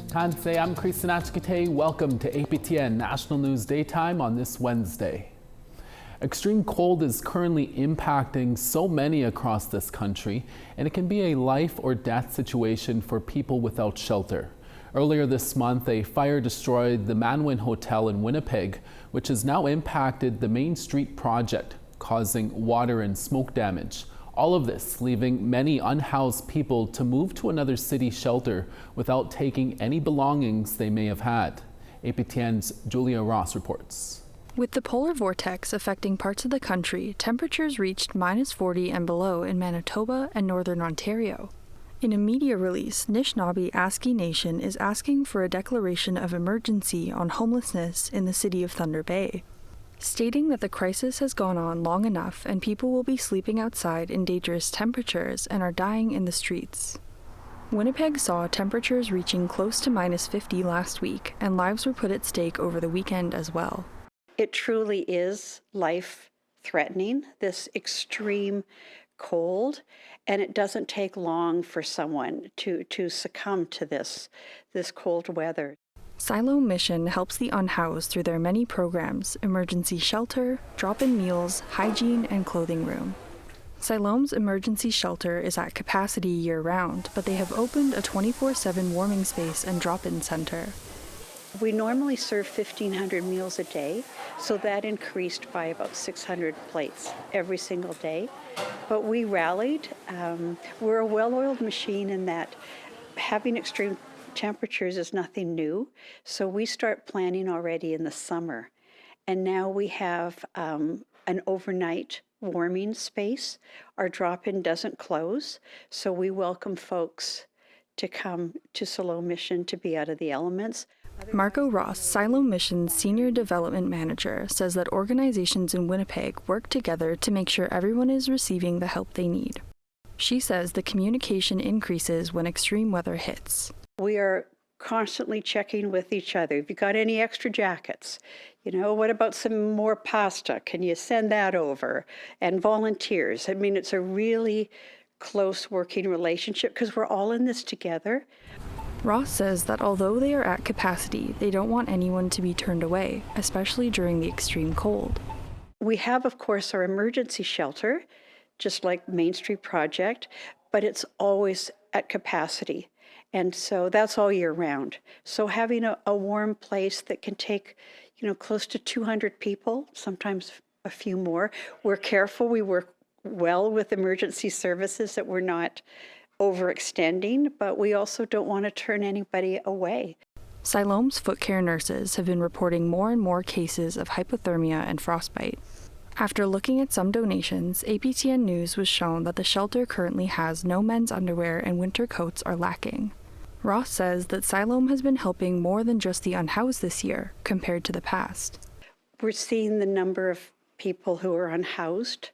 Kansai, I'm Kristen Achkite. Welcome to APTN National News Daytime on this Wednesday. Extreme cold is currently impacting so many across this country, and it can be a life or death situation for people without shelter. Earlier this month, a fire destroyed the Manwin Hotel in Winnipeg, which has now impacted the Main Street project, causing water and smoke damage. All of this leaving many unhoused people to move to another city shelter without taking any belongings they may have had. APTN's Julia Ross reports. With the polar vortex affecting parts of the country, temperatures reached -40 and below in Manitoba and northern Ontario. In a media release, Anishinaabe Aski Nation is asking for a declaration of emergency on homelessness in the city of Thunder Bay, stating that the crisis has gone on long enough and people will be sleeping outside in dangerous temperatures and are dying in the streets. Winnipeg saw temperatures reaching close to -50 last week, and lives were put at stake over the weekend as well. It truly is life-threatening, this extreme cold, and it doesn't take long for someone to succumb to this cold weather. Siloam Mission helps the unhoused through their many programs: emergency shelter, drop-in meals, hygiene, and clothing room. Siloam's emergency shelter is at capacity year-round, but they have opened a 24/7 warming space and drop-in center. We normally serve 1,500 meals a day, so that increased by about 600 plates every single day. But we rallied. We're a well-oiled machine in that having extreme temperatures is nothing new, so we start planning already in the summer. And now we have an overnight warming space. Our drop-in doesn't close, so we welcome folks to come to Siloam Mission to be out of the elements. Margot Ross, Siloam Mission's Senior Development Manager, says that organizations in Winnipeg work together to make sure everyone is receiving the help they need. She says the communication increases when extreme weather hits. We are constantly checking with each other. Have you got any extra jackets? What about some more pasta? Can you send that over? And volunteers. I mean, it's a really close working relationship because we're all in this together. Ross says that although they are at capacity, they don't want anyone to be turned away, especially during the extreme cold. We have, of course, our emergency shelter, just like Main Street Project, but it's always at capacity. And so that's all year round. So having a warm place that can take, close to 200 people, sometimes a few more. We're careful. We work well with emergency services that we're not overextending, but we also don't want to turn anybody away. Siloam's foot care nurses have been reporting more and more cases of hypothermia and frostbite. After looking at some donations, APTN News was shown that the shelter currently has no men's underwear and winter coats are lacking. Ross says that Siloam has been helping more than just the unhoused this year, compared to the past. We're seeing the number of people who are unhoused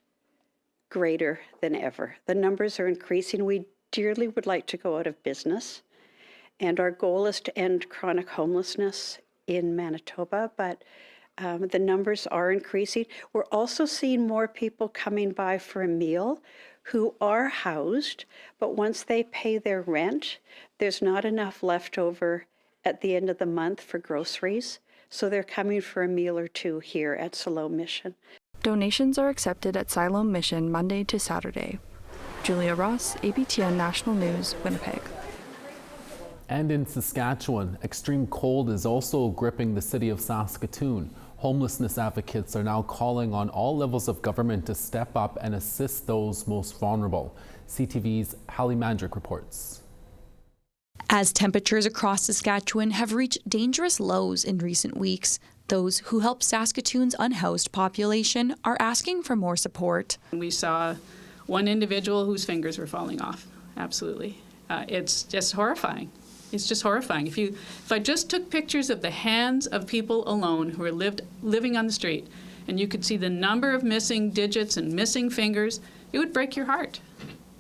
greater than ever. The numbers are increasing. We dearly would like to go out of business, and our goal is to end chronic homelessness in Manitoba, but the numbers are increasing. We're also seeing more people coming by for a meal who are housed, but once they pay their rent, there's not enough left over at the end of the month for groceries, so they're coming for a meal or two here at Siloam Mission. Donations are accepted at Siloam Mission Monday to Saturday. Julia Ross, APTN National News, Winnipeg. And in Saskatchewan, extreme cold is also gripping the city of Saskatoon. Homelessness advocates are now calling on all levels of government to step up and assist those most vulnerable. CTV's Hallie Mandrick reports. As temperatures across Saskatchewan have reached dangerous lows in recent weeks, those who help Saskatoon's unhoused population are asking for more support. We saw one individual whose fingers were falling off. Absolutely. It's just horrifying. It's just horrifying. If I just took pictures of the hands of people alone who are living on the street, and you could see the number of missing digits and missing fingers, it would break your heart.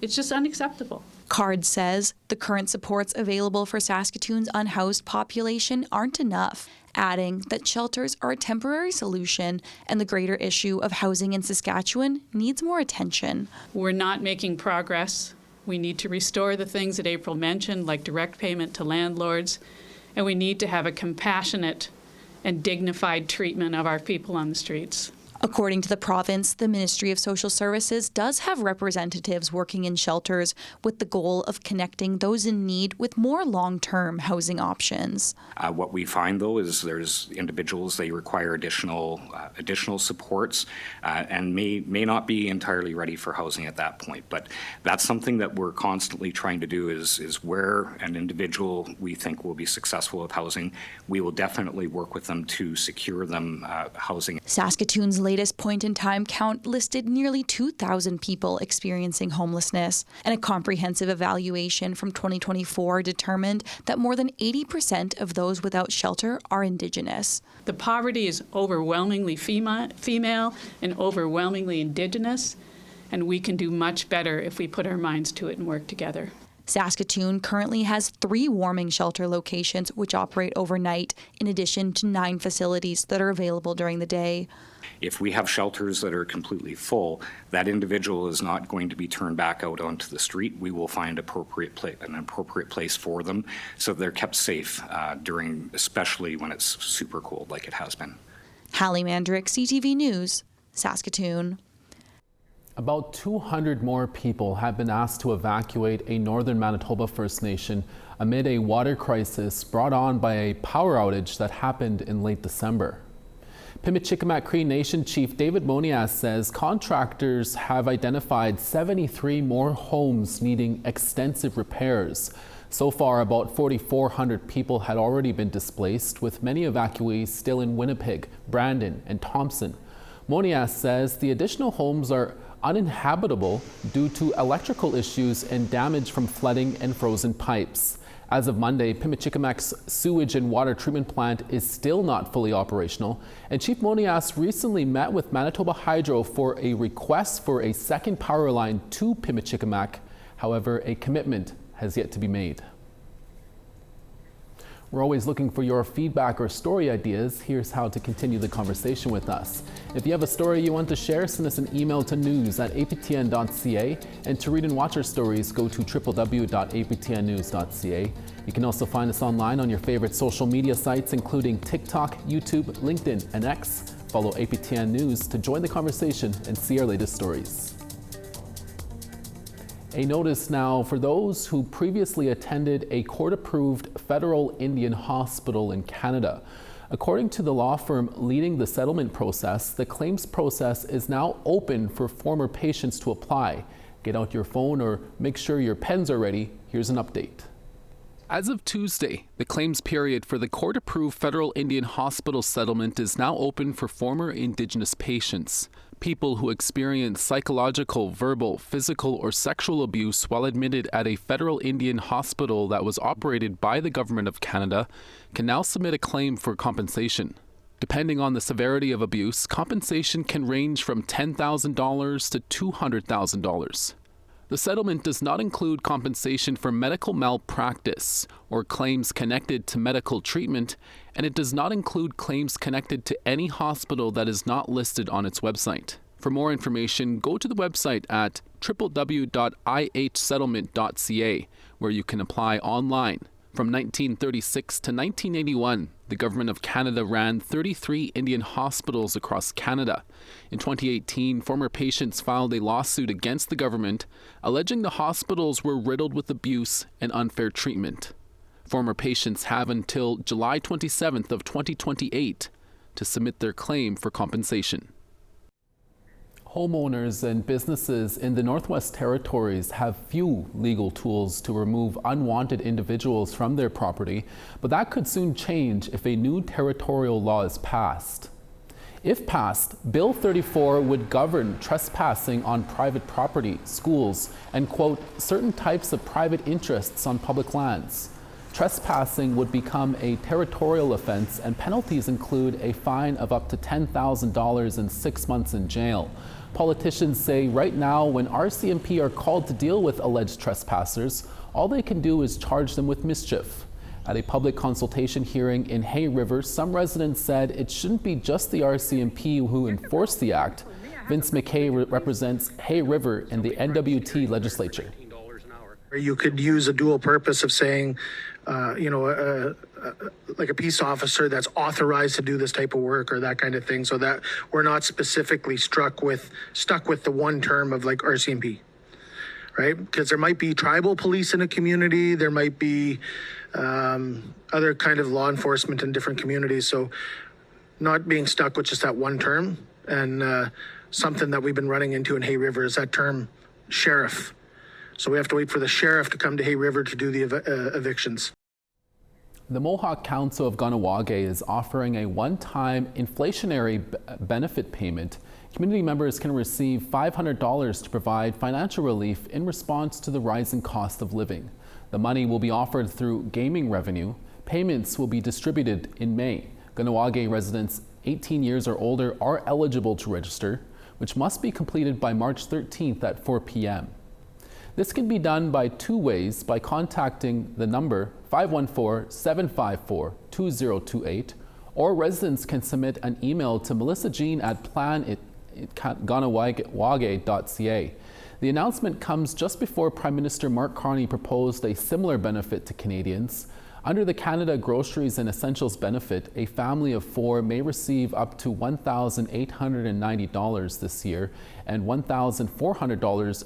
It's just unacceptable. Card says the current supports available for Saskatoon's unhoused population aren't enough, adding that shelters are a temporary solution and the greater issue of housing in Saskatchewan needs more attention. We're not making progress. We need to restore the things that April mentioned, like direct payment to landlords, and we need to have a compassionate and dignified treatment of our people on the streets. According to the province, the Ministry of Social Services does have representatives working in shelters with the goal of connecting those in need with more long-term housing options. What we find, though, is there's individuals, they require additional supports and may not be entirely ready for housing at that point. But that's something that we're constantly trying to do is where an individual we think will be successful with housing, we will definitely work with them to secure them housing. Saskatoon's latest point-in-time count listed nearly 2,000 people experiencing homelessness, and a comprehensive evaluation from 2024 determined that more than 80% of those without shelter are Indigenous. The poverty is overwhelmingly female and overwhelmingly Indigenous, and we can do much better if we put our minds to it and work together. Saskatoon currently has 3 warming shelter locations which operate overnight, in addition to 9 facilities that are available during the day. If we have shelters that are completely full, that individual is not going to be turned back out onto the street. We will find an appropriate place for them so they're kept safe especially when it's super cold like it has been. Hallie Mandrick, CTV News, Saskatoon. About 200 more people have been asked to evacuate a northern Manitoba First Nation amid a water crisis brought on by a power outage that happened in late December. Pimichikamak Cree Nation Chief David Monias says contractors have identified 73 more homes needing extensive repairs. So far, about 4,400 people had already been displaced, with many evacuees still in Winnipeg, Brandon, and Thompson. Monias says the additional homes are uninhabitable due to electrical issues and damage from flooding and frozen pipes. As of Monday, Pimichikamak's sewage and water treatment plant is still not fully operational, and Chief Monias recently met with Manitoba Hydro for a request for a second power line to Pimichikamak. However, a commitment has yet to be made. We're always looking for your feedback or story ideas. Here's how to continue the conversation with us. If you have a story you want to share, send us an email to news@aptn.ca. And to read and watch our stories, go to www.aptnnews.ca. You can also find us online on your favorite social media sites, including TikTok, YouTube, LinkedIn, and X. Follow APTN News to join the conversation and see our latest stories. A notice now for those who previously attended a court-approved federal Indian hospital in Canada. According to the law firm leading the settlement process, the claims process is now open for former patients to apply. Get out your phone or make sure your pens are ready. Here's an update. As of Tuesday, the claims period for the court-approved federal Indian hospital settlement is now open for former Indigenous patients. People who experience psychological, verbal, physical, or sexual abuse while admitted at a federal Indian hospital that was operated by the Government of Canada can now submit a claim for compensation. Depending on the severity of abuse, compensation can range from $10,000 to $200,000. The settlement does not include compensation for medical malpractice or claims connected to medical treatment, and it does not include claims connected to any hospital that is not listed on its website. For more information, go to the website at www.ihsettlement.ca, where you can apply online. From 1936 to 1981, the Government of Canada ran 33 Indian hospitals across Canada. In 2018, former patients filed a lawsuit against the government, alleging the hospitals were riddled with abuse and unfair treatment. Former patients have until July 27th of 2028 to submit their claim for compensation. Homeowners and businesses in the Northwest Territories have few legal tools to remove unwanted individuals from their property, but that could soon change if a new territorial law is passed. If passed, Bill 34 would govern trespassing on private property, schools, and, quote, certain types of private interests on public lands. Trespassing would become a territorial offense, and penalties include a fine of up to $10,000 and 6 months in jail. Politicians say right now, when RCMP are called to deal with alleged trespassers, all they can do is charge them with mischief. At a public consultation hearing in Hay River, some residents said it shouldn't be just the RCMP who enforce the act. Vince McKay represents Hay River in the NWT legislature. You could use a dual purpose of saying, like a peace officer that's authorized to do this type of work or that kind of thing, so that we're not specifically stuck with the one term of like RCMP, right? Because there might be tribal police in a community, there might be other kind of law enforcement in different communities, so not being stuck with just that one term. And something that we've been running into in Hay River is that term sheriff. So we have to wait for the sheriff to come to Hay River to do the evictions. The Mohawk Council of Kahnawake is offering a one-time inflationary benefit payment. Community members can receive $500 to provide financial relief in response to the rising cost of living. The money will be offered through gaming revenue. Payments will be distributed in May. Kahnawake residents 18 years or older are eligible to register, which must be completed by March 13th at 4 p.m. This can be done by two ways: by contacting the number 514-754-2028, or residents can submit an email to Melissa Jean at plan@kahnawake.ca. The announcement comes just before Prime Minister Mark Carney proposed a similar benefit to Canadians. Under the Canada Groceries and Essentials benefit, a family of four may receive up to $1,890 this year and $1,400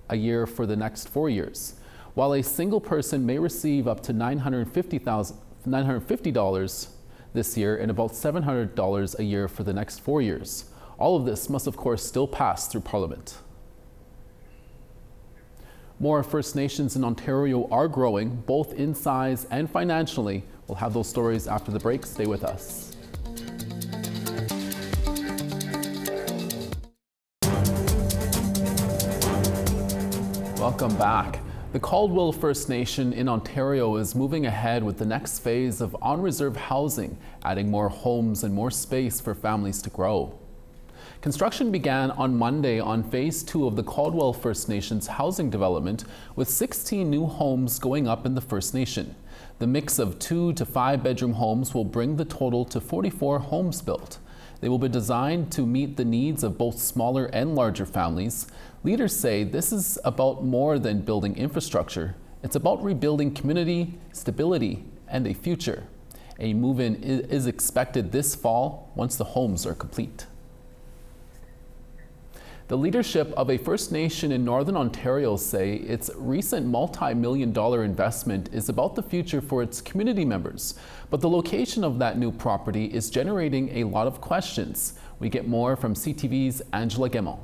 a year for the next 4 years, while a single person may receive up to $950 this year and about $700 a year for the next 4 years. All of this must, of course, still pass through Parliament. More First Nations in Ontario are growing, both in size and financially. We'll have those stories after the break. Stay with us. Welcome back. The Caldwell First Nation in Ontario is moving ahead with the next phase of on-reserve housing, adding more homes and more space for families to grow. Construction began on Monday on Phase 2 of the Caldwell First Nation's housing development, with 16 new homes going up in the First Nation. The mix of 2 to 5 bedroom homes will bring the total to 44 homes built. They will be designed to meet the needs of both smaller and larger families. Leaders say this is about more than building infrastructure. It's about rebuilding community, stability, and a future. A move-in is expected this fall once the homes are complete. The leadership of a First Nation in Northern Ontario say its recent multi-million-dollar investment is about the future for its community members. But the location of that new property is generating a lot of questions. We get more from CTV's Angela Gemel.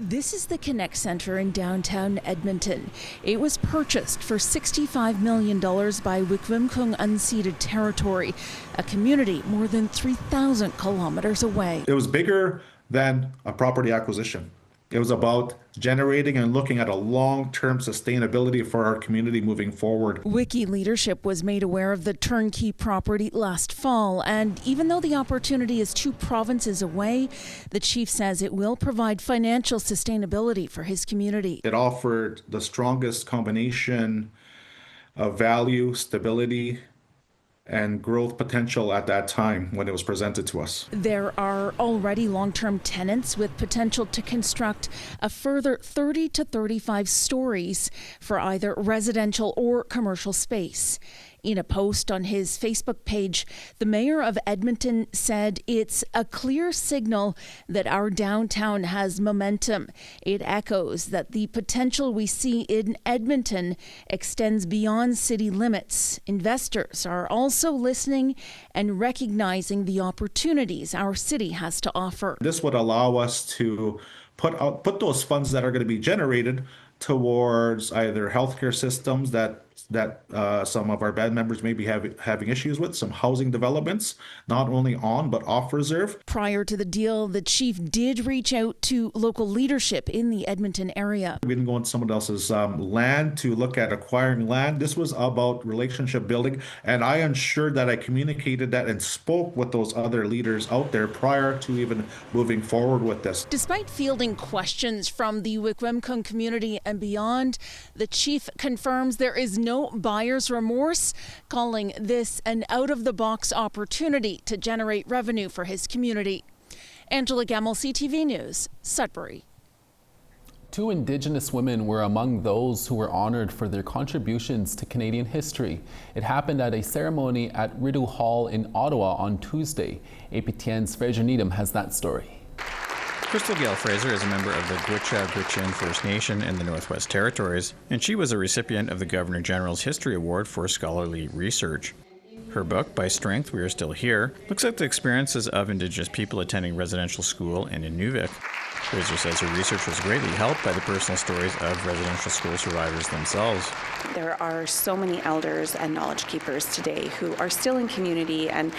This is the Connect Centre in downtown Edmonton. It was purchased for $65 million by Wikwemkong unceded territory, a community more than 3,000 kilometers away. It was bigger than a property acquisition. It was about generating and looking at a long-term sustainability for our community moving forward. Wiki leadership was made aware of the turnkey property last fall, and even though the opportunity is 2 provinces away, the chief says it will provide financial sustainability for his community. It offered the strongest combination of value, stability, and growth potential at that time when it was presented to us. There are already long-term tenants with potential to construct a further 30 to 35 stories for either residential or commercial space. In a post on his Facebook page, the mayor of Edmonton said it's a clear signal that our downtown has momentum. It echoes that the potential we see in Edmonton extends beyond city limits. Investors are also listening and recognizing the opportunities our city has to offer. This would allow us to put those funds that are going to be generated towards either healthcare systems that some of our band members may be having issues with, some housing developments, not only on but off reserve. Prior to the deal, the chief did reach out to local leadership in the Edmonton area. We didn't go on someone else's land to look at acquiring land. This was about relationship building, and I ensured that I communicated that and spoke with those other leaders out there prior to even moving forward with this. Despite fielding questions from the Wikwemkong community and beyond, the chief confirms there is no buyer's remorse, calling this an out-of-the-box opportunity to generate revenue for his community. Angela Gamel, CTV News, Sudbury. 2 Indigenous women were among those who were honored for their contributions to Canadian history. It happened at a ceremony at Rideau Hall in Ottawa on Tuesday. APTN's Fraser Needham has that story. Crystal Gail Fraser is a member of the Gwich'in First Nation in the Northwest Territories, and she was a recipient of the Governor General's History Award for scholarly research. Her book, By Strength, We Are Still Here, looks at the experiences of Indigenous people attending residential school in Inuvik. Fraser says her research was greatly helped by the personal stories of residential school survivors themselves. There are so many elders and knowledge keepers today who are still in community and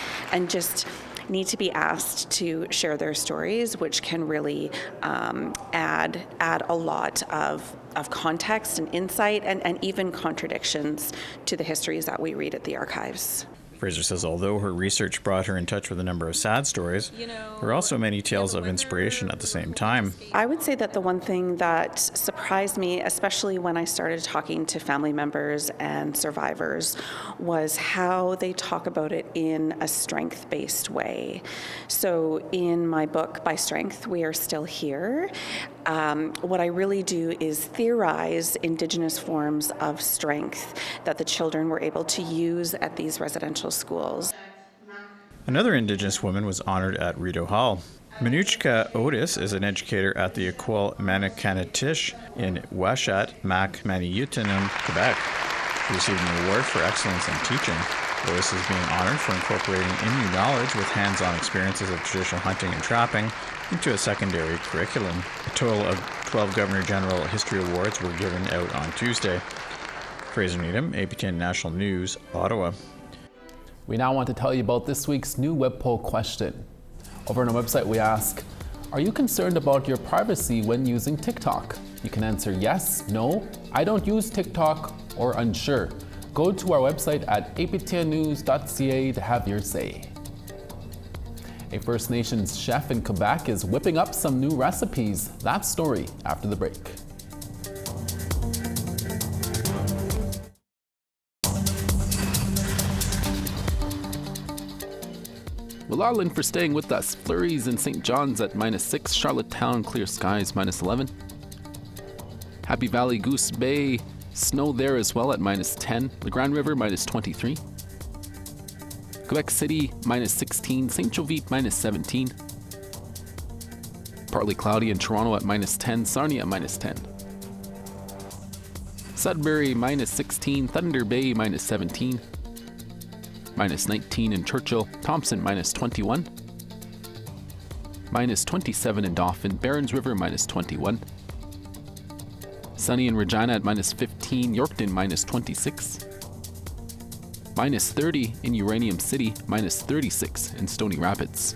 just need to be asked to share their stories, which can really add a lot of context and insight and even contradictions to the histories that we read at the archives. Fraser says although her research brought her in touch with a number of sad stories, there are also many tales of inspiration at the same time. I would say that the one thing that surprised me, especially when I started talking to family members and survivors, was how they talk about it in a strength-based way. So in my book, By Strength, We Are Still Here, what I really do is theorize Indigenous forms of strength that the children were able to use at these residential schools. Another Indigenous woman was honored at Rideau Hall. Manuchka Otis is an educator at the École Manikanatish in Ouachat, Mac Maniutinum, Quebec. She received an award for excellence in teaching. Otis is being honored for incorporating Innu knowledge with hands-on experiences of traditional hunting and trapping into a secondary curriculum. A total of 12 Governor General History Awards were given out on Tuesday. Fraser Needham, APTN National News, Ottawa. We now want to tell you about this week's new web poll question. Over on our website, we ask, are you concerned about your privacy when using TikTok? You can answer yes, no, I don't use TikTok, or unsure. Go to our website at aptnnews.ca to have your say. A First Nations chef in Quebec is whipping up some new recipes. That story after the break. Well, all in for staying with us. Flurries in St. John's at -6, Charlottetown, clear skies -11. Happy Valley, Goose Bay, snow there as well at -10. The Grand River -23. Quebec City -16. St. Jovite -17. Partly cloudy in Toronto at -10. Sarnia at -10. Sudbury -16. Thunder Bay -17. -19 in Churchill. Thompson -21. -27 in Dauphin. Barons River -21. Sunny in Regina at -15. Yorkton -26. -30 in Uranium City. -36 in Stony Rapids.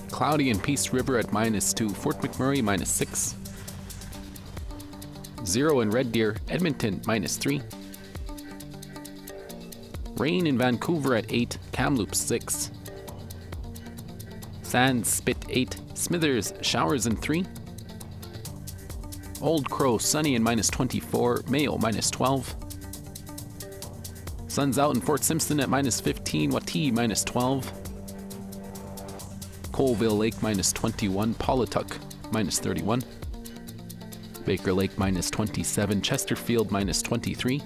Cloudy in Peace River at -2. Fort McMurray -6. 0 in Red Deer. Edmonton -3. Rain in Vancouver at 8. Kamloops 6. Sands Spit 8. Smithers showers in 3. Old Crow sunny and -24. Mayo -12. Sun's out in Fort Simpson at -15. Watee -12. Colville Lake -21. Paulatuck -31. Baker Lake -27. Chesterfield -23.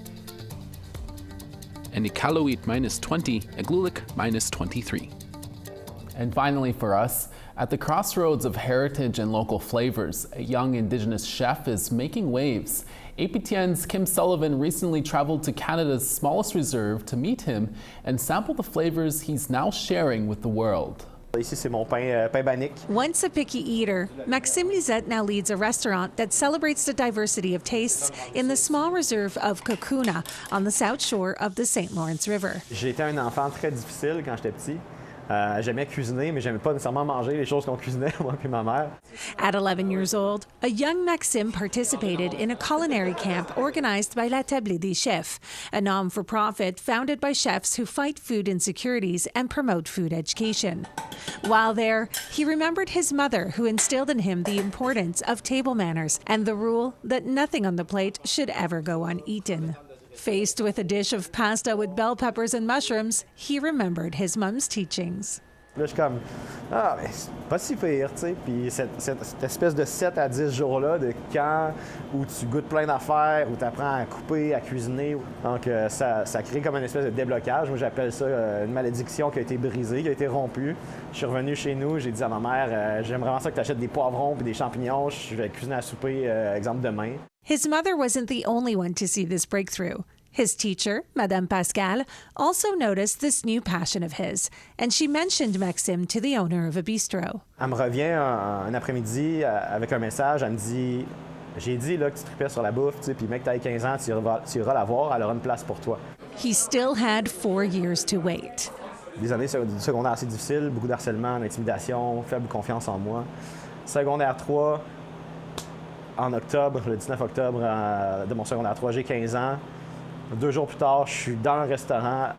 And Iqaluit -20. Iqaluit -23. And finally for us, at the crossroads of heritage and local flavors, a young Indigenous chef is making waves. APTN's Kim Sullivan recently traveled to Canada's smallest reserve to meet him and sample the flavors he's now sharing with the world. Ici, c'est mon pain banique. Once a picky eater, Maxime Lisette now leads a restaurant that celebrates the diversity of tastes in the small reserve of Kokuna on the south shore of the St. Lawrence River. J'ai été un enfant très difficile quand j'étais petit. J'aimais cuisiner, mais j'aimais pas nécessairement manger les choses qu'on cuisinait, moi et ma mère. At 11 years old, a young Maxime participated in a culinary camp organized by La Table des Chefs, a non-for-profit founded by chefs who fight food insecurities and promote food education. While there, he remembered his mother, who instilled in him the importance of table manners and the rule that nothing on the plate should ever go uneaten. Faced with a dish of pasta with bell peppers and mushrooms, he remembered his mom's teachings. Là, je suis comme, ah, mais c'est pas si pire, tu sais. Puis cette espèce de 7 à 10 jours-là de camp où tu goûtes plein d'affaires, où tu apprends à couper, à cuisiner. Donc, ça crée comme une espèce de déblocage. Moi, j'appelle ça une malédiction qui a été brisée, qui a été rompue. Je suis revenu chez nous, j'ai dit à ma mère, j'aime vraiment ça que tu achètes des poivrons puis des champignons. Je vais cuisiner à souper, exemple, demain. His mother wasn't the only one to see this breakthrough. His teacher, Madame Pascal, also noticed this new passion of his, and she mentioned Maxime to the owner of a bistro. Elle me revient un après-midi avec un message. Elle me dit, j'ai dit là, que tu tripais sur la bouffe, tu sais, puis mec, t'as 15 ans, tu iras la voir, elle aura une place pour toi. He still had 4 years to wait. Des années du secondaire assez difficiles, beaucoup d'harcèlement, d'intimidation, faible confiance en moi. Secondaire 3, en octobre, le 19 octobre de mon secondaire 3, j'ai 15 ans. 2 jours plus tard, je suis dans un restaurant.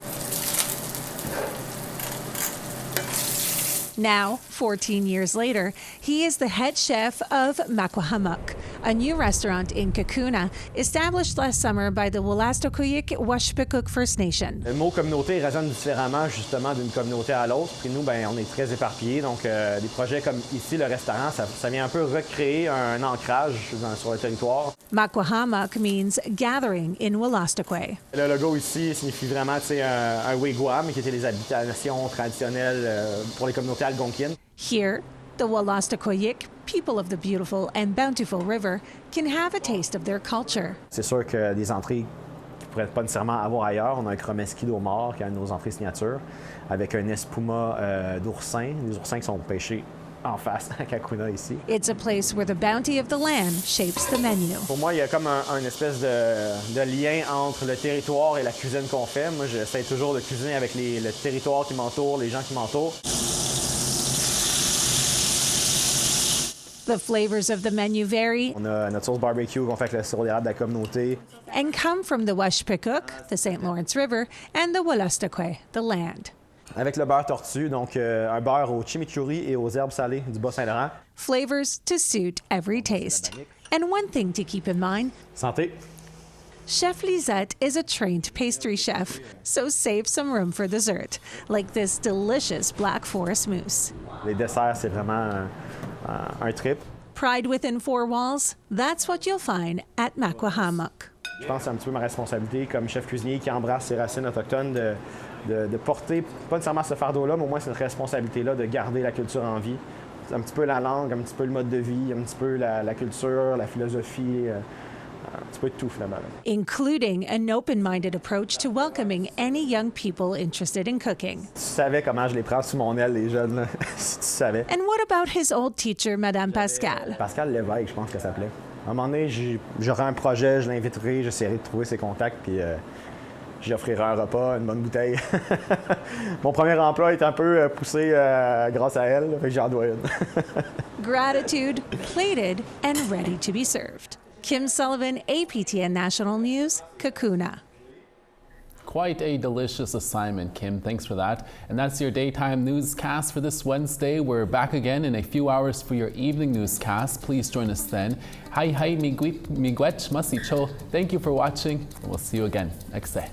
Now, 14 years later, he is the head chef of Makwahamuk, a new restaurant in Kakuna, established last summer by the Wolastoqiyik Washpekuk First Nation. Le mot communauté résonne différemment justement d'une communauté à l'autre. Puis nous, ben, on est très éparpillés. Donc, des projets comme ici, le restaurant, ça vient un peu recréer un ancrage sur le territoire. Makwahamuk means gathering in Wolastoqey. Le logo ici signifie vraiment un wigwam, qui étaient les habitations traditionnelles pour les communautés algonquines. Here, the Wolastoqiyik, people of the beautiful and bountiful river, can have a taste of their culture. C'est sûr que des entrées qu'ils ne pourraient pas nécessairement avoir ailleurs. On a un chromeski d'eau mort, qui est une de nos entrées signature, avec un espuma d'oursins, des oursins qui sont pêchés en face à Kakuna ici. It's a place where the bounty of the land shapes the menu. Pour moi, il y a comme un espèce de lien entre le territoire et la cuisine qu'on fait. Moi, j'essaie toujours de cuisiner avec le territoire qui m'entoure, les gens qui m'entourent. The flavors of the menu vary On a notre sauce barbecue qu'on fait avec le sirop d'érable de la communauté. and come from the Washpekuk, the St. Lawrence River, and the Wolastoqey, the land. Avec le beurre tortue, donc un beurre au chimichurri et aux herbes salées du Bas-Saint-Laurent. Flavors to suit every taste. And one thing to keep in mind, Santé! Chef Lisette is a trained pastry chef, so save some room for dessert, like this delicious Black Forest mousse. Les desserts, c'est vraiment un trip. Pride within 4 walls, that's what you'll find at Makwahamuk. Je pense que c'est un petit peu ma responsabilité comme chef cuisinier qui embrasse ses racines autochtones de porter, pas nécessairement ce fardeau-là, mais au moins cette responsabilité-là de garder la culture en vie. C'est un petit peu la langue, un petit peu le mode de vie, un petit peu la culture, la philosophie, un petit peu de tout finalement. Including an open-minded approach to welcoming any young people interested in cooking. Tu savais comment je les prends sous mon aile, les jeunes, là, si tu savais. And what about his old teacher, Madame Pascal? Pascal Lévesque, je pense qu'elle s'appelait. À un moment donné, j'aurai un projet, je l'inviterai, j'essaierai de trouver ses contacts, puis j'y offrirai un repas, une bonne bouteille. Mon premier emploi est un peu poussé grâce à elle, fait que j'en dois une. Gratitude, plated, and ready to be served. Kim Sullivan, APTN National News, Kakuna. Quite a delicious assignment, Kim. Thanks for that. And that's your daytime newscast for this Wednesday. We're back again in a few hours for your evening newscast. Please join us then. Hi, miguet, masicho. Thank you for watching, and we'll see you again next day.